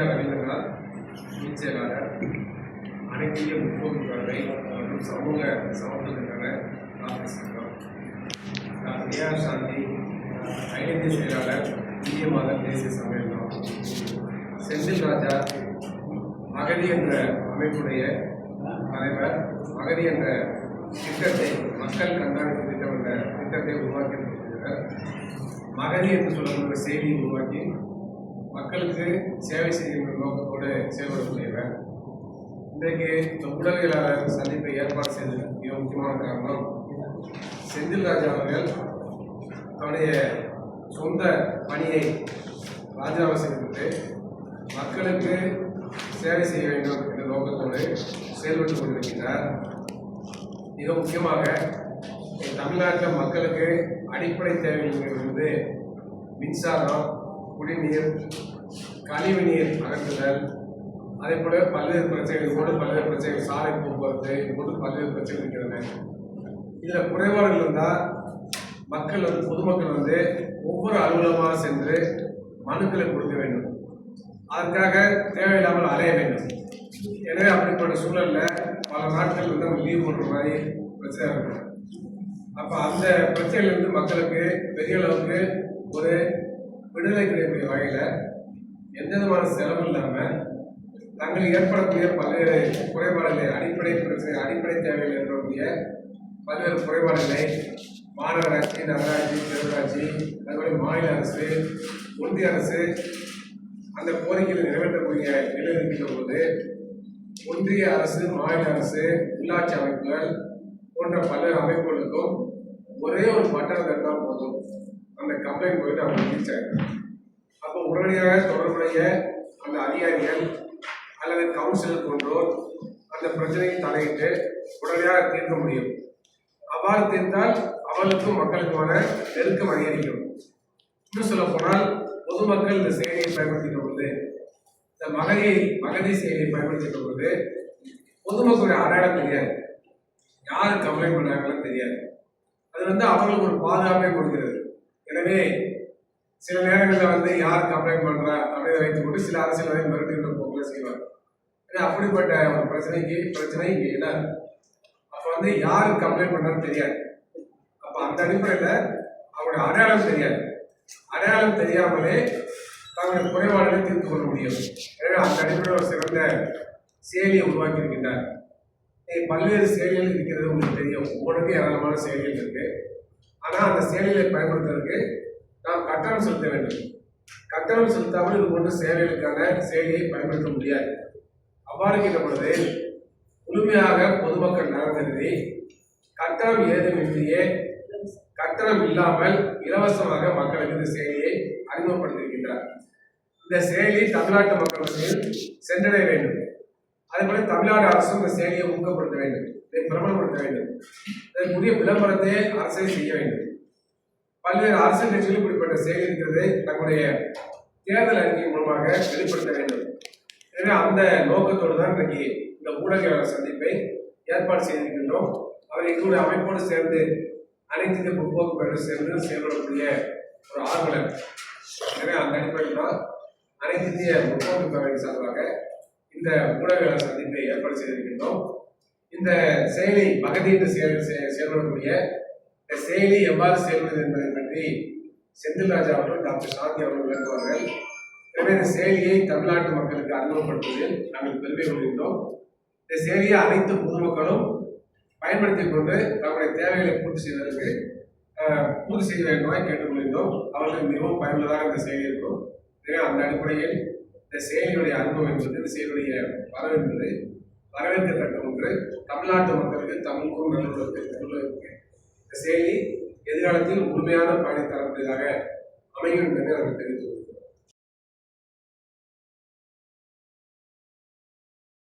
ரவீந்திரநாத் செயலாளர் அனைத்து இந்திய முற்போக்கு கழகை மற்றும் சமூக சமத்துவத்திற்கான சங்கம். டாக்டர் சாந்தி ஐநூத்தி செயலாளர் இந்திய மத தேசிய சம்மேளனம். செந்தில் ராஜா மகதி என்ற அமைப்புடைய தலைவர். மகதி என்ற திட்டத்தை மக்கள் கண்காணிப்பு திட்டம் என்ற திட்டத்தை உருவாக்கி இருக்கிறார். மகதி என்று சொல்லக்கூடிய செய்தியை உருவாக்கி மக்களுக்கு சேவை செய்கின்ற நோக்கத்தோடு செயல்படக்கூடியவர். இன்றைக்கு இந்த ஊடகவியலாளர் சந்திப்பை ஏற்பாடு செய்தது மிக முக்கியமான காரணம், செந்தில் ராஜா அவர்கள் அவருடைய சொந்த பணியை ராஜினாமா செய்துவிட்டு மக்களுக்கு சேவை செய்ய வேண்டும் என்ற நோக்கத்தோடு செயல்பட்டுக் கொண்டிருக்கிறார். மிக முக்கியமாக தமிழ்நாட்டில் மக்களுக்கு அடிப்படை தேவைகள் வந்து மின்சாரம், குடிநீர், கழிவு நீர் அகற்றுதல், அதே போல பல்வேறு பிரச்சனைகள், சாலை போக்குவரத்து, இது பல்வேறு பிரச்சனைகள் இருக்கிறது. இதில் குறைபாடுகள் இருந்தால் மக்கள் பொதுமக்கள் ஒவ்வொரு அலுவலகமாக சென்று மனுக்களை கொடுக்க வேண்டும். அதற்காக தேவையில்லாமல் அலைய வேண்டும். எனவே அப்படிப்பட்ட சூழலில் பல நாட்கள் நம்ம லீவ் போடுற மாதிரி பிரச்சனை இருக்கும். அப்போ அந்த பிரச்சனையிலிருந்து மக்களுக்கு பெரிய அளவுக்கு ஒரு விடுதலை கிடைக்கக்கூடிய வகையில் எந்த விதமான செலவு இல்லாமல் தங்களுக்கு ஏற்படக்கூடிய பல்வேறு குறைபாடுகளை, அடிப்படை பிரச்சனை, அடிப்படை தேவைகள் ஏற்படக்கூடிய பல்வேறு குறைபாடுகளை மாநகராட்சி, நகராட்சி, பேரூராட்சி, அதுபோல மாநில அரசு, ஒன்றிய அரசு அந்த கோரிக்கைகளை நிறைவேற்றக்கூடிய நிலை இருக்கின்ற போது ஒன்றிய அரசு, மாநில அரசு, உள்ளாட்சி அமைப்புகள் போன்ற பல்வேறு அமைப்புகளுக்கும் ஒரே ஒரு பட்டம் தட்டால் போதும், அந்த கம்ப்ளைண்ட் போயிட்டு அவங்க ரீச்சாங்க. அப்போ உடனடியாக தொடர்புடைய அந்த அதிகாரிகள் அல்லது கவுன்சிலர் போன்றோர் அந்த பிரச்சனையை தலையிட்டு உடனடியாக தீர்க்க முடியும். அவ்வாறு தீர்த்தால் அவர்களுக்கும் மக்களுக்குமான நெருக்கம் அதிகரிக்கும். இன்னும் சொல்ல போனால் பொதுமக்கள் இந்த செயலியை பயன்படுத்தின பொழுது, இந்த மகதி செயலியை பயன்படுத்தின பொழுது பொதுமக்களுடைய அடையாளம் தெரியாது, யார் கம்ப்ளைண்ட் பண்ணாங்கன்னு தெரியாது. அது அவங்களுக்கு ஒரு பாதுகாப்பை கொடுக்கிறது. எனவே சில நேரங்களில் யார் கம்ப்ளைண்ட் பண்றா அப்படின்னு வைத்துக் கொண்டு சில அரசியல்வாதிகள் மிரட்டுகின்ற போக்குல செய்வார். அப்படிப்பட்ட ஒரு பிரச்சனை இங்கே இல்லை. அப்ப யாரு கம்ப்ளைண்ட் பண்றான்னு தெரியாது. அப்ப அந்த அடிப்படையில அவருடைய அடையாளம் தெரியாது. அடையாளம் தெரியாமலே தங்களுடைய குறைபாடுகளை தீர்த்து கொள்ள முடியும். எனவே அந்த அடிப்படையில் ஒரு சிறந்த செயலியை உருவாக்கி இருக்கின்றார். பல்வேறு செயலிகள் இருக்கிறது உங்களுக்கு தெரியும். ஒவ்வொன்றுக்கும் ஏராளமான செயலிகள் இருக்கு. ஆனா அந்த செயலிகளை பயன்படுத்துவதற்கு நாம் கட்டணம் செலுத்த வேண்டும். கட்டணம் செலுத்தாமல் இது போன்ற சேவைகளுக்கான செயலியை பயன்படுத்த முடியாது. அவ்வாறு இருக்கின்ற பொழுது முழுமையாக பொதுமக்கள் நலன் கருதி கட்டணம் ஏதுமின்றியே, கட்டணம் இல்லாமல் இலவசமாக மக்களுக்கு இந்த செயலியை அறிமுகப்படுத்தியிருக்கின்றார். இந்த செயலி தமிழ்நாட்டு மக்கள் மத்தியில் சென்றடைய வேண்டும். அதேபோல தமிழ்நாடு அரசும் இந்த செயலியை ஊக்கப்படுத்த வேண்டும், இதை பிரபலப்படுத்த வேண்டும். இதற்குரிய விளம்பரத்தை அரசை செய்ய வேண்டும். பல்வேறு அரசியல் கட்சிகளும் இப்படிப்பட்ட செயலி இருக்கிறது தங்களுடைய தேர்தல் அறிக்கை மூலமாக வெளிப்படுத்த வேண்டும். எனவே அந்த நோக்கத்தோடு தான் இன்றைக்கு இந்த ஊடகவியலாளர் சந்திப்பை ஏற்பாடு செய்திருக்கின்றோம். அவர் எங்களுடைய அமைப்போடு சேர்ந்து அனைத்து இந்திய முற்போக்கு கழகம் சேர்ந்து செயல்படக்கூடிய ஒரு ஆர்வலர். எனவே அந்த அடிப்படையில் தான் அனைத்து இந்திய முற்போக்கு கழகம் சார்பாக இந்த ஊடகவியலாளர் சந்திப்பை ஏற்பாடு செய்திருக்கின்றோம். இந்த செயலி மகதி என்று செயல்படக்கூடிய இந்த செயலி எவ்வாறு செயல்படுது என்பதை பற்றி செந்தில் ராஜா அவர்கள், டாக்டர் சாந்தி அவர்கள் விளக்குவார்கள். எனவே இந்த செயலியை தமிழ்நாட்டு மக்களுக்கு அறிமுகப்படுத்துவதில் நாங்கள் பெருமை கொள்கின்றோம். இந்த செயலியை அனைத்து பொதுமக்களும் பயன்படுத்திக் கொண்டு தங்களுடைய தேவைகளை பூர்த்தி செய்ய வேண்டுமாய் கேட்டுக்கொள்கின்றோம். அவர்களுக்கு மிகவும் பயனுள்ளதாக இந்த செயலி இருக்கும். எனவே அந்த அடிப்படையில் இந்த செயலியுடைய அனுபவம் என்பது, இந்த செயலியுடைய வரவு என்பது வரவேற்கத்தக்க ஒன்று. தமிழ்நாட்டு மக்களுக்கு, தமிழுக்கும் நல்லுறவுக்கு இந்த செயலி எதிர்காலத்தில் முழுமையான பயனை தரக்கூடியதாக அமையும் என்பதை நாங்கள் தெரிவித்துள்ளோம்.